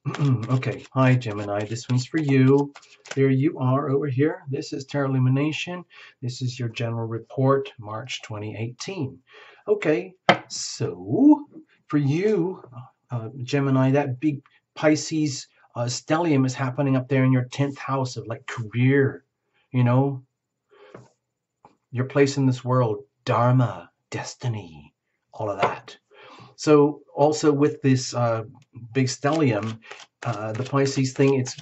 Okay, hi Gemini, this one's for you. There you are over here. This is Tarot Lumination. This is your general report, March 2018. Okay, so for you, Gemini, that big Pisces stellium is happening up there in your 10th house of like career, you know, your place in this world, Dharma, destiny, all of that. So also with this big stellium, the Pisces thing, it's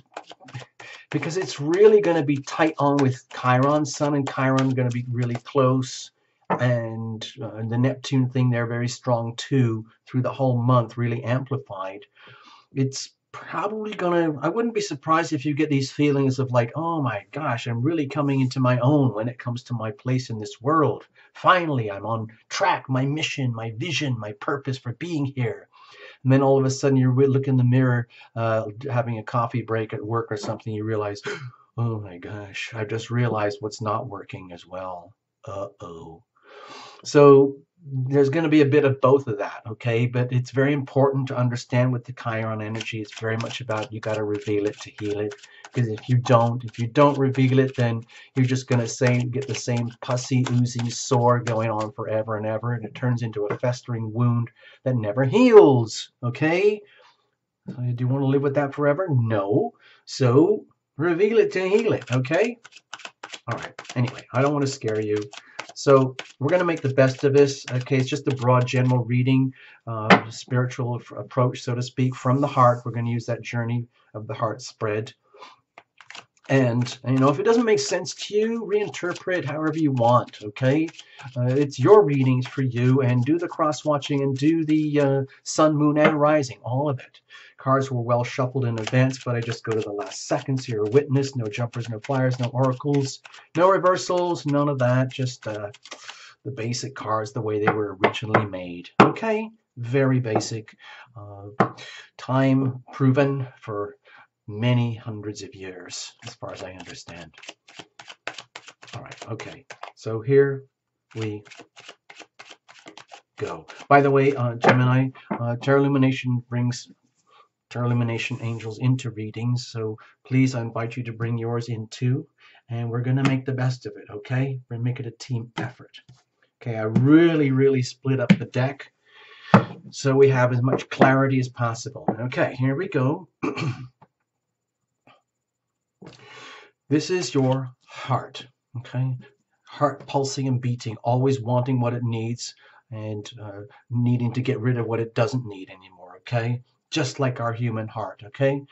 because it's really going to be tight on with Chiron. Sun and Chiron are going to be really close. And the Neptune thing, they're very strong too through the whole month, really amplified. It's probably gonna, I wouldn't be surprised if you get these feelings of like, oh my gosh, I'm really coming into my own when it comes to my place in this world. Finally, I'm on track, my mission, my vision, my purpose for being here. And then all of a sudden you look in the mirror, having a coffee break at work or something, you realize, oh my gosh, I just realized what's not working as well. Uh-oh. So there's going to be a bit of both of that, okay? But it's very important to understand with the Chiron energy, it's very much about you got to reveal it to heal it. Because if you don't reveal it, then you're just going to get the same pussy, oozy sore going on forever and ever, and it turns into a festering wound that never heals, okay? So do you want to live with that forever? No. So reveal it to heal it, okay? All right. Anyway, I don't want to scare you. So we're going to make the best of this. Okay, it's just a broad general reading, spiritual approach, so to speak, from the heart. We're going to use that journey of the heart spread. And you know, if it doesn't make sense to you, reinterpret however you want, okay? It's your readings for you, and do the cross-watching and do the sun, moon, and rising, all of it. Cards were well shuffled in advance, but I just go to the last seconds. You're a witness, no jumpers, no flyers, no oracles, no reversals, none of that, just the basic cards the way they were originally made, okay? Very basic, time proven for many hundreds of years, as far as I understand. All right, okay. So here we go. By the way, Gemini, Tarot Illumination brings Tarot Illumination angels into readings, so please, I invite you to bring yours in too, and we're going to make the best of it, okay? We're going to make it a team effort. Okay, I really split up the deck so we have as much clarity as possible. Okay, here we go. This is your heart, okay? Heart pulsing and beating, always wanting what it needs and needing to get rid of what it doesn't need anymore, okay? Just like our human heart, okay?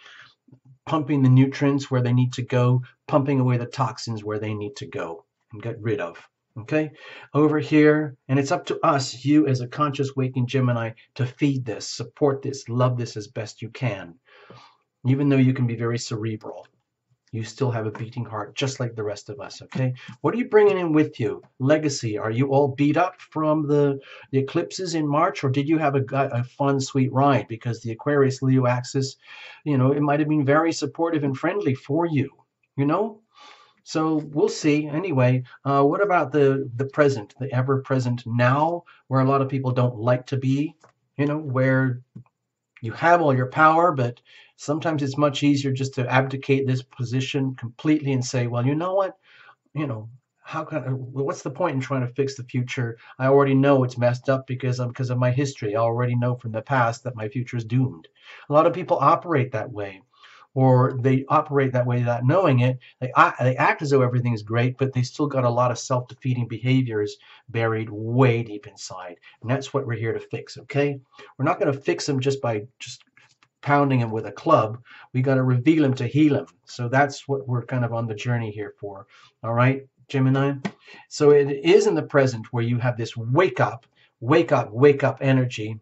Pumping the nutrients where they need to go, pumping away the toxins where they need to go and get rid of, okay? Over here, and it's up to us, you as a conscious waking Gemini, to feed this, support this, love this as best you can. Even though you can be very cerebral, you still have a beating heart, just like the rest of us, okay? What are you bringing in with you? Legacy. Are you all beat up from the eclipses in March, or did you have a fun, sweet ride? Because the Aquarius-Leo axis, you know, it might have been very supportive and friendly for you, you know? So we'll see. Anyway, what about the present, the ever-present now, where a lot of people don't like to be, you know, where you have all your power, but sometimes it's much easier just to abdicate this position completely and say, well, you know what, you know, what's the point in trying to fix the future? I already know it's messed up because of my history. I already know from the past that my future is doomed. A lot of people operate that way, or they operate that way without knowing it. They act as though everything is great, but they still got a lot of self-defeating behaviors buried way deep inside. And that's what we're here to fix, okay? We're not going to fix them just by pounding them with a club. We got to reveal them to heal them. So that's what we're kind of on the journey here for. All right, Gemini? So it is in the present where you have this wake up energy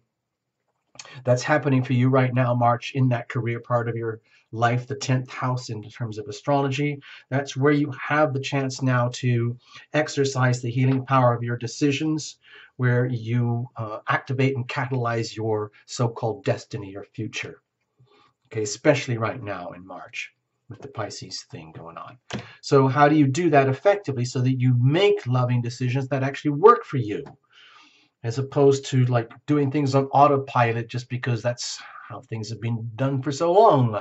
that's happening for you right now, March, in that career part of your life, the 10th house in terms of astrology. That's where you have the chance now to exercise the healing power of your decisions, where you activate and catalyze your so-called destiny or future. Okay, especially right now in March with the Pisces thing going on. So how do you do that effectively so that you make loving decisions that actually work for you, as opposed to like doing things on autopilot just because that's how things have been done for so long.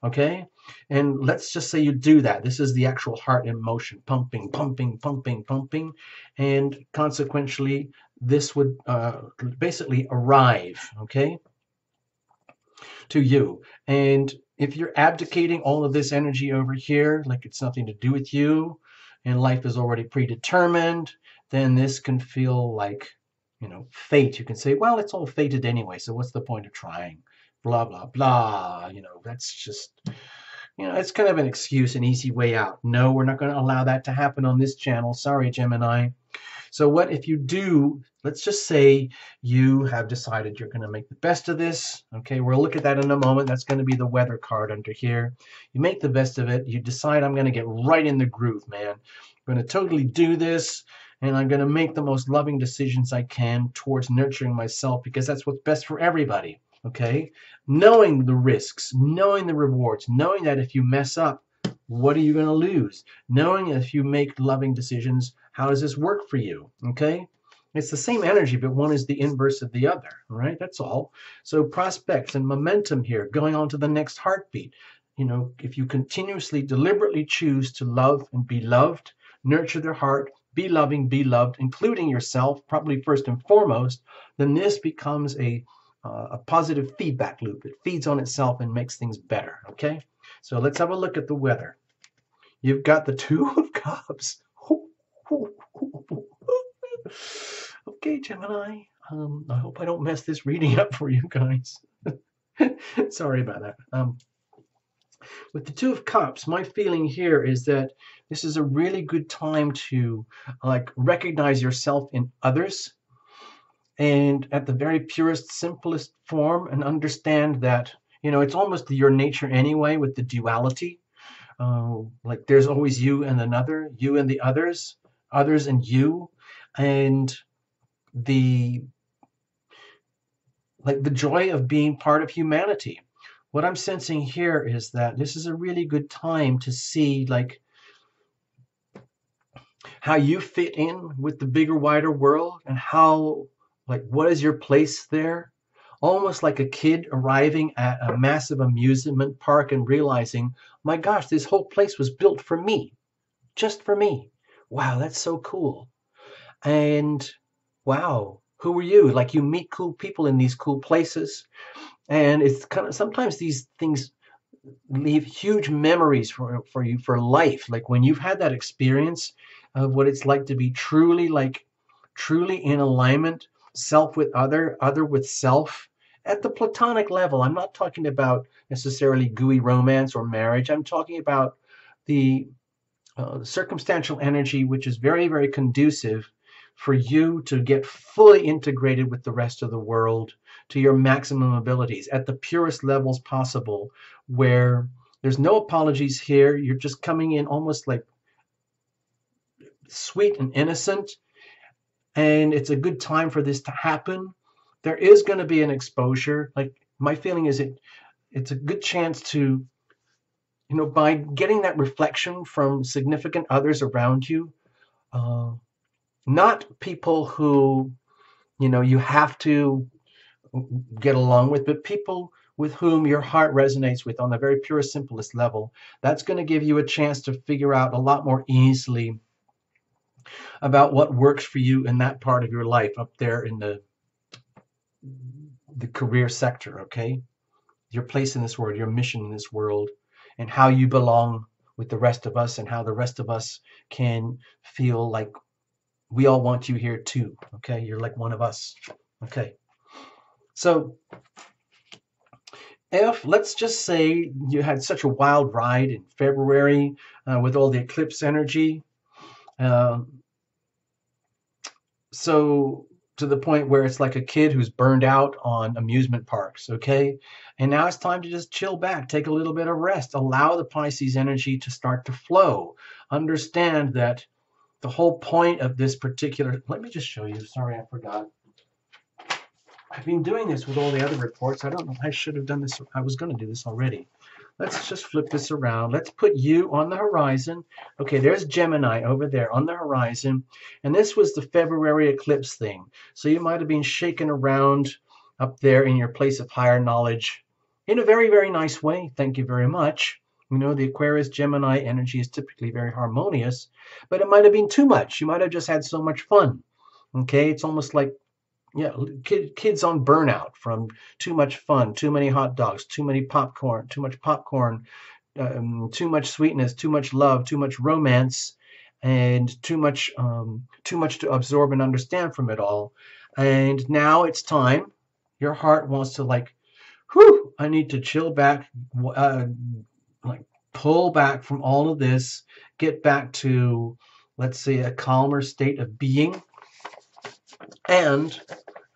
Okay, and let's just say you do that. This is the actual heart in motion, pumping, pumping, pumping, pumping, and consequently, this would basically arrive, okay, to you. And if you're abdicating all of this energy over here, like it's nothing to do with you, and life is already predetermined, then this can feel like, you know, fate. You can say, well, it's all fated anyway, so what's the point of trying? Blah, blah, blah. You know, that's just, you know, it's kind of an excuse, an easy way out. No, we're not going to allow that to happen on this channel. Sorry, Gemini. So what if you do, let's just say you have decided you're going to make the best of this. Okay, we'll look at that in a moment. That's going to be the weather card under here. You make the best of it. You decide, I'm going to get right in the groove, man. I'm going to totally do this, and I'm going to make the most loving decisions I can towards nurturing myself, because that's what's best for everybody. Okay, knowing the risks, knowing the rewards, knowing that if you mess up, what are you going to lose? Knowing if you make loving decisions, how does this work for you? Okay, it's the same energy, but one is the inverse of the other. Right? That's all. So prospects and momentum here, going on to the next heartbeat. You know, if you continuously, deliberately choose to love and be loved, nurture their heart, be loving, be loved, including yourself, probably first and foremost, then this becomes a positive feedback loop. It feeds on itself and makes things better. Okay, so let's have a look at the weather. You've got the Two of Cups. Okay, Gemini. I hope I don't mess this reading up for you guys. Sorry about that. With the Two of Cups, my feeling here is that this is a really good time to recognize yourself in others, and at the very purest, simplest form, and understand that, you know, it's almost your nature anyway with the duality. Like there's always you and another, you and the others, others and you, and the joy of being part of humanity. What I'm sensing here is that this is a really good time to see how you fit in with the bigger, wider world, and how, what is your place there? Almost like a kid arriving at a massive amusement park and realizing, my gosh, this whole place was built for me, just for me. Wow, that's so cool. And wow, who are you? Like, you meet cool people in these cool places. And it's kind of, sometimes these things leave huge memories for you for life. Like when you've had that experience of what it's like to be truly in alignment, self with other with self, at the platonic level. I'm not talking about necessarily gooey romance or marriage. I'm talking about the circumstantial energy, which is very, very conducive for you to get fully integrated with the rest of the world to your maximum abilities at the purest levels possible, where there's no apologies here. You're just coming in almost like sweet and innocent, and it's a good time for this to happen. There is going to be an exposure. Like, my feeling is it's a good chance to, you know, by getting that reflection from significant others around you, not people who, you know, you have to get along with, but people with whom your heart resonates with on the very purest, simplest level. That's going to give you a chance to figure out a lot more easily about what works for you in that part of your life up there in the career sector, okay? Your place in this world, your mission in this world, and how you belong with the rest of us, and how the rest of us can feel like we all want you here too, okay? You're like one of us, okay? So if, let's just say you had such a wild ride in February with all the eclipse energy, so to the point where it's like a kid who's burned out on amusement parks, okay? And now it's time to just chill back, take a little bit of rest, allow the Pisces energy to start to flow. Understand that the whole point of this particular, let me just show you, sorry, I forgot. I've been doing this with all the other reports. I don't know, I should have done this, I was going to do this already. Let's just flip this around. Let's put you on the horizon. Okay, there's Gemini over there on the horizon. And this was the February eclipse thing. So you might have been shaken around up there in your place of higher knowledge in a very, very nice way. Thank you very much. You know, the Aquarius Gemini energy is typically very harmonious, but it might have been too much. You might have just had so much fun. Okay, it's almost like, yeah, kids on burnout from too much fun, too many hot dogs, too much popcorn, too much sweetness, too much love, too much romance, and too much to absorb and understand from it all. And now it's time. Your heart wants to like, whew, I need to chill back, like pull back from all of this, get back to, let's say, a calmer state of being, and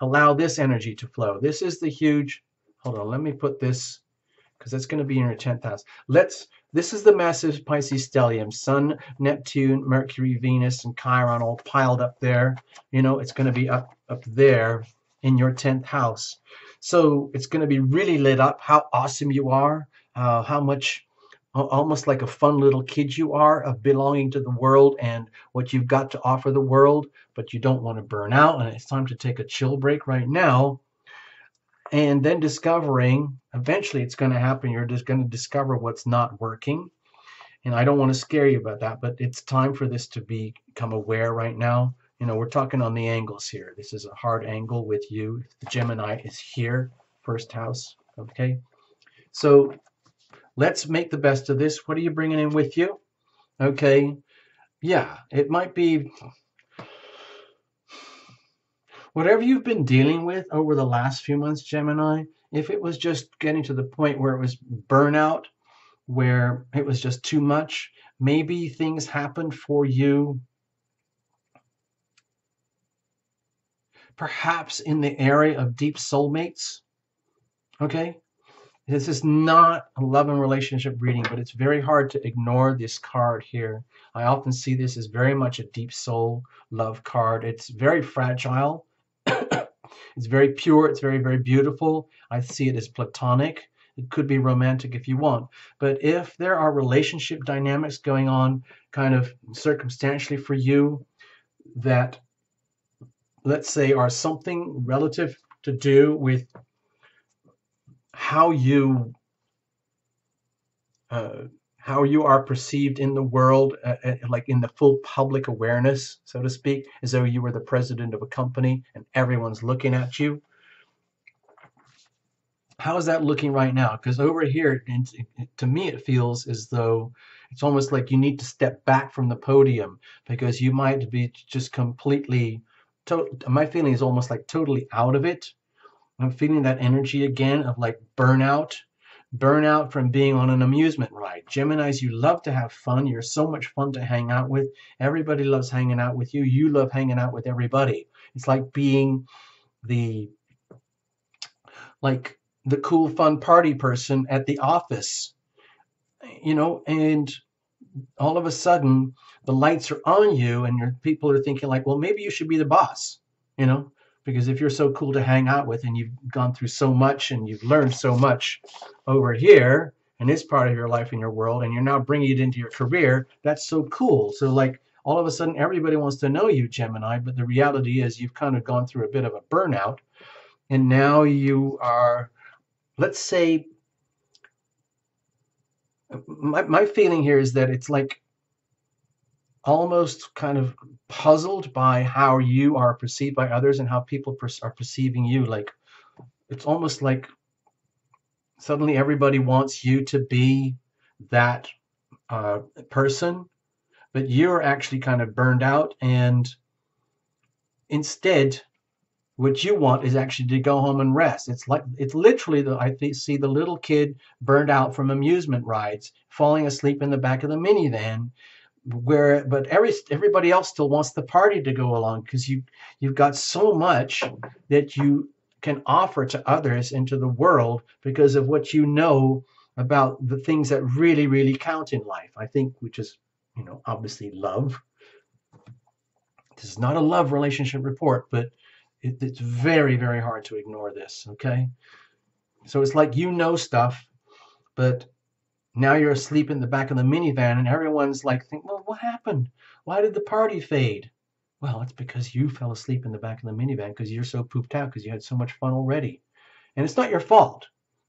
allow this energy to flow. This is the huge, hold on, let me put this, because that's going to be in your 10th house. This is the massive Pisces stellium, Sun, Neptune, Mercury, Venus, and Chiron all piled up there. You know, it's going to be up there in your 10th house. So it's going to be really lit up, how awesome you are, how much, almost like a fun little kid you are, of belonging to the world and what you've got to offer the world, but you don't want to burn out, and it's time to take a chill break right now. And then discovering, eventually it's going to happen, you're just going to discover what's not working. And I don't want to scare you about that, but it's time for this to become aware right now. You know, we're talking on the angles here. This is a hard angle with you. The Gemini is here, first house, okay? So let's make the best of this. What are you bringing in with you? Okay, yeah, it might be whatever you've been dealing with over the last few months, Gemini. If it was just getting to the point where it was burnout, where it was just too much, maybe things happened for you perhaps in the area of deep soulmates. Okay, this is not a love and relationship reading, but it's very hard to ignore this card here. I often see this as very much a deep soul love card. It's very fragile. It's very pure. It's very, very beautiful. I see it as platonic. It could be romantic if you want. But if there are relationship dynamics going on kind of circumstantially for you that, let's say, are something relative to do with how you are perceived in the world, like in the full public awareness, so to speak, as though you were the president of a company and everyone's looking at you. How is that looking right now? Because over here, to me, it feels as though it's almost like you need to step back from the podium, because you might be just completely, my feeling is almost like totally out of it. I'm feeling that energy again of like burnout from being on an amusement ride. Geminis, you love to have fun. You're so much fun to hang out with. Everybody loves hanging out with you. You love hanging out with everybody. It's like being the cool, fun party person at the office, you know, and all of a sudden the lights are on you and your people are thinking like, well, maybe you should be the boss, you know, because if you're so cool to hang out with and you've gone through so much and you've learned so much over here in this part of your life and your world, and you're now bringing it into your career, that's so cool. So like all of a sudden everybody wants to know you, Gemini, but the reality is you've kind of gone through a bit of a burnout, and now you are, let's say, my feeling here is that it's like almost kind of puzzled by how you are perceived by others and how people are perceiving you. Like it's almost like suddenly everybody wants you to be that person, but you're actually kind of burned out, and instead what you want is actually to go home and rest. It's like, it's literally, I see the little kid burned out from amusement rides, falling asleep in the back of the minivan, but everybody else still wants the party to go along, because you've got so much that you can offer to others and to the world because of what you know about the things that really, really count in life. I think, which is, you know, obviously love. This is not a love relationship report, but it's very, very hard to ignore this, okay? So it's like you know stuff, but now you're asleep in the back of the minivan and everyone's like, well, what happened? Why did the party fade? Well, it's because you fell asleep in the back of the minivan because you're so pooped out because you had so much fun already. And it's not your fault.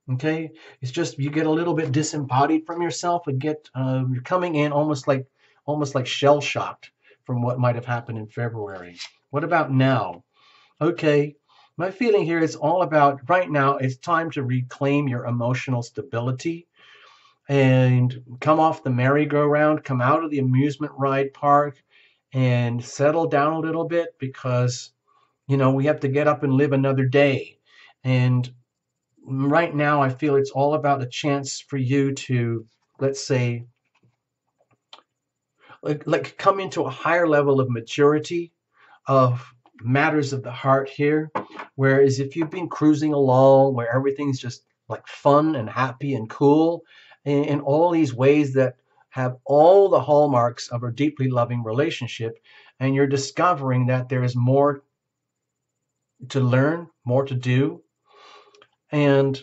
Okay, it's just you get a little bit disembodied from yourself and get you're coming in almost like shell shocked from what might have happened in February. What about now? Okay, my feeling here is all about right now. It's time to reclaim your emotional stability and come off the merry-go-round, come out of the amusement ride park, and settle down a little bit because we have to get up and live another day. And right now, I feel it's all about a chance for you to, let's say, like come into a higher level of maturity of matters of the heart here. Whereas if you've been cruising along where everything's just like fun and happy and cool in all these ways that have all the hallmarks of a deeply loving relationship, and you're discovering that there is more to learn, more to do, and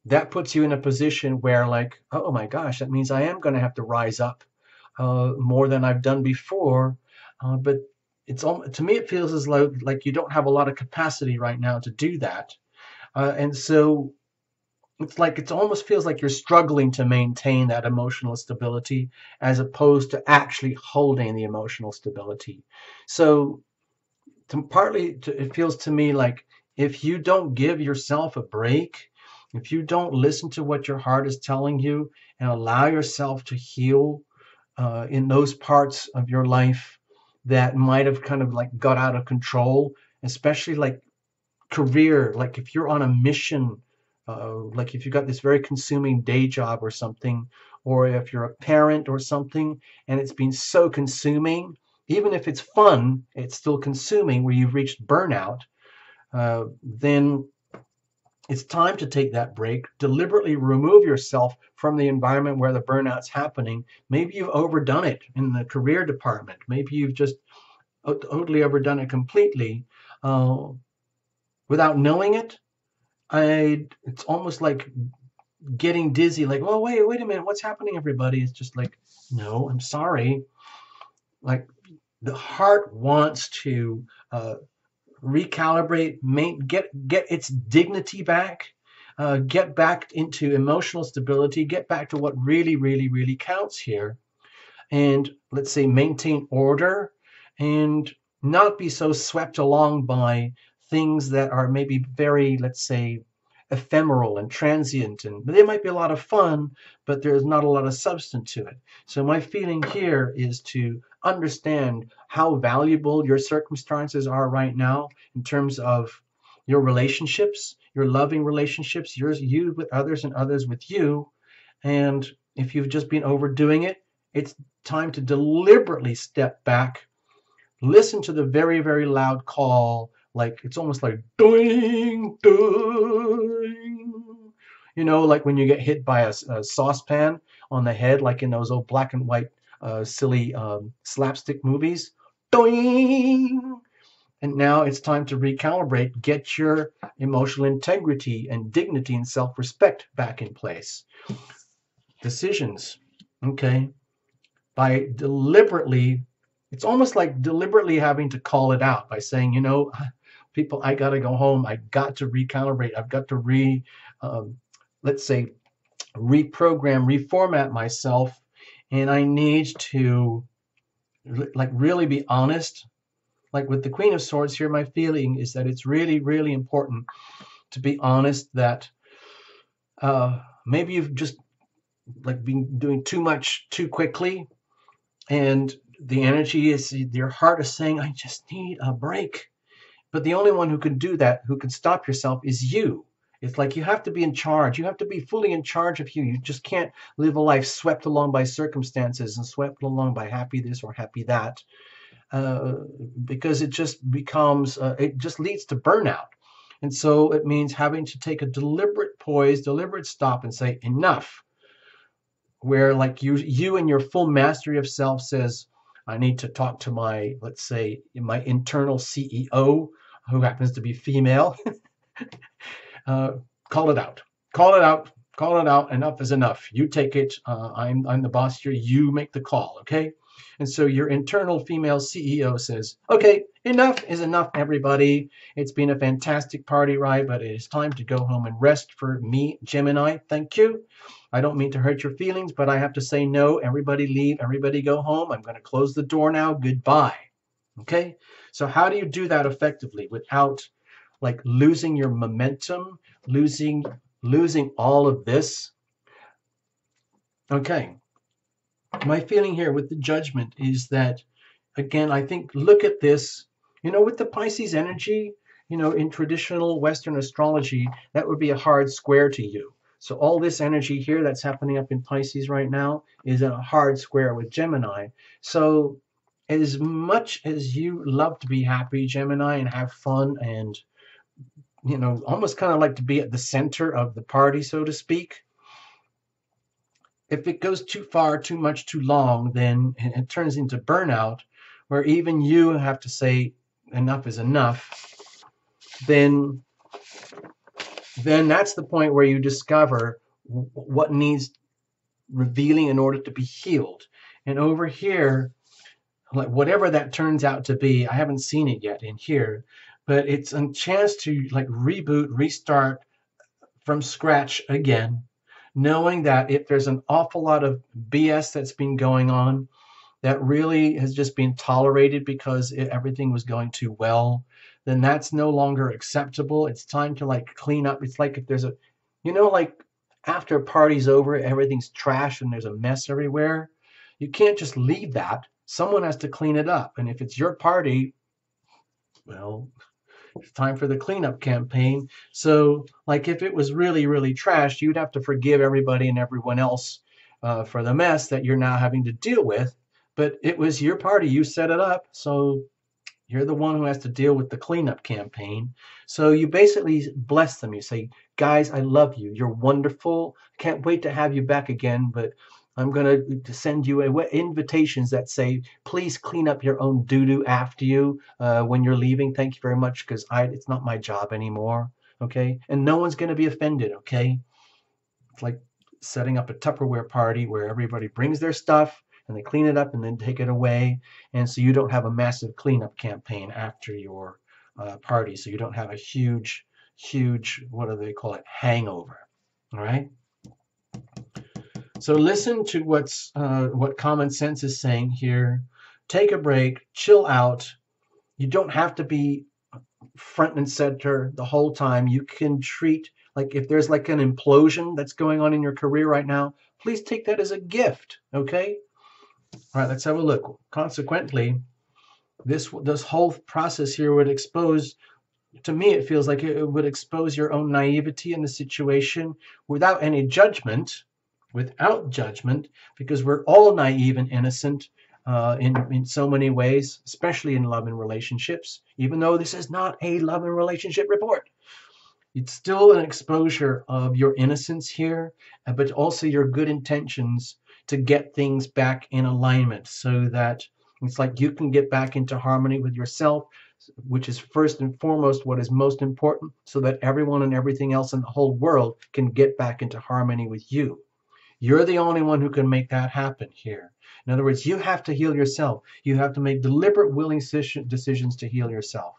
that puts you in a position where like, oh my gosh, that means I am going to have to rise up more than I've done before. But it's to me, it feels as though like you don't have a lot of capacity right now to do that. And so it's like it almost feels like you're struggling to maintain that emotional stability as opposed to actually holding the emotional stability. So it feels to me like if you don't give yourself a break, if you don't listen to what your heart is telling you and allow yourself to heal in those parts of your life that might have kind of like got out of control, especially like career, like if you're on a mission, like if you've got this very consuming day job or something, or if you're a parent or something, and it's been so consuming, even if it's fun, it's still consuming where you've reached burnout, then it's time to take that break, deliberately remove yourself from the environment where the burnout's happening. Maybe you've overdone it in the career department. Maybe you've just totally overdone it completely without knowing it. It's almost like getting dizzy, like, well, wait a minute, what's happening, everybody? It's just like, no, I'm sorry. Like the heart wants to recalibrate, get its dignity back, get back into emotional stability, get back to what really, really, really counts here, and let's say maintain order and not be so swept along by things that are maybe very, let's say, ephemeral and transient, and they might be a lot of fun, but there's not a lot of substance to it. So my feeling here is to understand how valuable your circumstances are right now in terms of your relationships, your loving relationships, you with others and others with you. And if you've just been overdoing it, it's time to deliberately step back, listen to the very, very loud call, like it's almost like doing, doing. Like when you get hit by a saucepan on the head, like in those old black and white silly slapstick movies. Doing. And now it's time to recalibrate, get your emotional integrity and dignity and self-respect back in place. Decisions, okay? By deliberately, it's almost like deliberately having to call it out by saying, people, I got to go home. I got to recalibrate. I've got to let's say, reprogram, reformat myself. And I need to like really be honest. Like with the Queen of Swords here, my feeling is that it's really, really important to be honest that maybe you've just like been doing too much too quickly, and the energy is, your heart is saying, I just need a break. But the only one who can do that, who can stop yourself, is you. It's like you have to be in charge. You have to be fully in charge of you. You just can't live a life swept along by circumstances and swept along by happy this or happy that. Because it just becomes, it just leads to burnout. And so it means having to take a deliberate poise, deliberate stop and say, enough. Where like you and your full mastery of self says, I need to talk to my, let's say, my internal CEO, who happens to be female. Call it out. Call it out. Call it out. Enough is enough. You take it. I'm the boss here. You make the call, okay? And so your internal female CEO says, okay, enough is enough, everybody. It's been a fantastic party ride, but it is time to go home and rest for me, Gemini. Thank you. I don't mean to hurt your feelings, but I have to say no. Everybody leave. Everybody go home. I'm going to close the door now. Goodbye. Okay? So how do you do that effectively without like losing your momentum, losing all of this? Okay. My feeling here with the judgment is that, again, I think, look at this, with the Pisces energy, in traditional Western astrology, that would be a hard square to you. So all this energy here that's happening up in Pisces right now is a hard square with Gemini. So as much as you love to be happy, Gemini, and have fun and, almost kind of like to be at the center of the party, so to speak, if it goes too far, too much, too long, then it turns into burnout, where even you have to say enough is enough. Then that's the point where you discover what needs revealing in order to be healed. And over here, like whatever that turns out to be, I haven't seen it yet in here, but it's a chance to like reboot, restart from scratch again, knowing that if there's an awful lot of BS that's been going on that really has just been tolerated because everything was going too well, then that's no longer acceptable. It's time to like clean up. It's like if there's a, like after a party's over, everything's trash and there's a mess everywhere. You can't just leave that. Someone has to clean it up. And if it's your party, well, it's time for the cleanup campaign. So like if it was really, really trash, you'd have to forgive everybody and everyone else for the mess that you're now having to deal with. But it was your party. You set it up. So you're the one who has to deal with the cleanup campaign. So you basically bless them. You say, guys, I love you. You're wonderful. Can't wait to have you back again. But I'm going to send you invitations that say, please clean up your own doo-doo after you when you're leaving. Thank you very much, because it's not my job anymore. Okay? And no one's going to be offended. Okay? It's like setting up a Tupperware party where everybody brings their stuff and they clean it up and then take it away. And so you don't have a massive cleanup campaign after your party. So you don't have a huge, what do they call it, hangover. All right? So listen to what common sense is saying here. Take a break, chill out. You don't have to be front and center the whole time. You can treat, like if there's like an implosion that's going on in your career right now, please take that as a gift, okay? All right, let's have a look. Consequently, this whole process here would expose, to me, it feels like it would expose your own naivety in the situation without any judgment, because we're all naive and innocent in so many ways, especially in love and relationships, even though this is not a love and relationship report. It's still an exposure of your innocence here, but also your good intentions to get things back in alignment so that it's like you can get back into harmony with yourself, which is first and foremost what is most important, so that everyone and everything else in the whole world can get back into harmony with you. You're the only one who can make that happen here. In other words, you have to heal yourself. You have to make deliberate, willing decisions to heal yourself.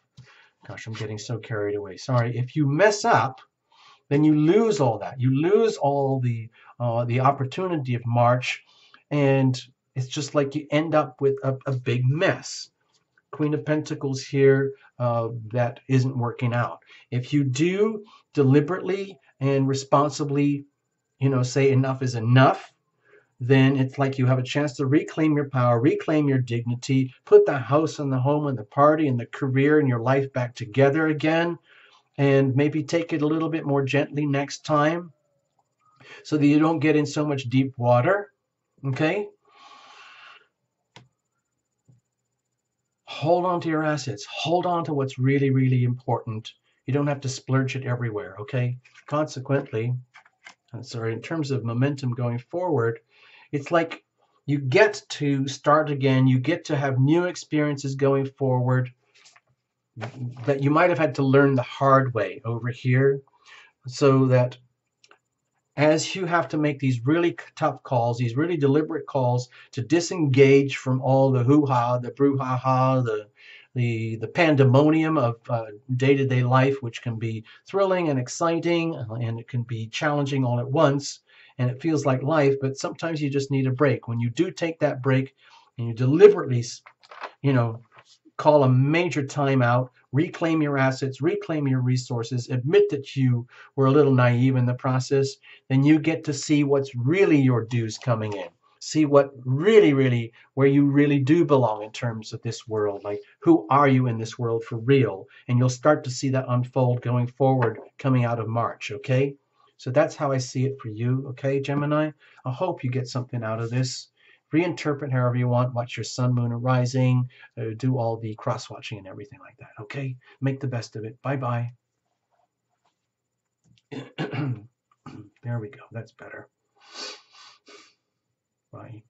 Gosh, I'm getting so carried away. Sorry. If you mess up, then you lose all that. You lose all the opportunity of March, and it's just like you end up with a big mess. Queen of Pentacles here, that isn't working out. If you do deliberately and responsibly, say enough is enough, then it's like you have a chance to reclaim your power, reclaim your dignity, put the house and the home and the party and the career and your life back together again, and maybe take it a little bit more gently next time so that you don't get in so much deep water, okay? Hold on to your assets. Hold on to what's really, really important. You don't have to splurge it everywhere, okay? Consequently, in terms of momentum going forward, it's like you get to start again. You get to have new experiences going forward that you might have had to learn the hard way over here, so that as you have to make these really tough calls, these really deliberate calls to disengage from all the hoo-ha, the brouhaha, the pandemonium of day-to-day life, which can be thrilling and exciting, and it can be challenging all at once, and it feels like life, but sometimes you just need a break. When you do take that break and you deliberately, you know, call a major timeout, reclaim your assets, reclaim your resources, admit that you were a little naive in the process, then you get to see what's really your dues coming in. See what really, where you really do belong in terms of this world. Like, who are you in this world for real? And you'll start to see that unfold going forward, coming out of March, okay? So that's how I see it for you, okay, Gemini? I hope you get something out of this. Reinterpret however you want, watch your sun, moon, and rising, do all the cross watching and everything like that. Okay, make the best of it. Bye bye. There we go. That's better. Bye.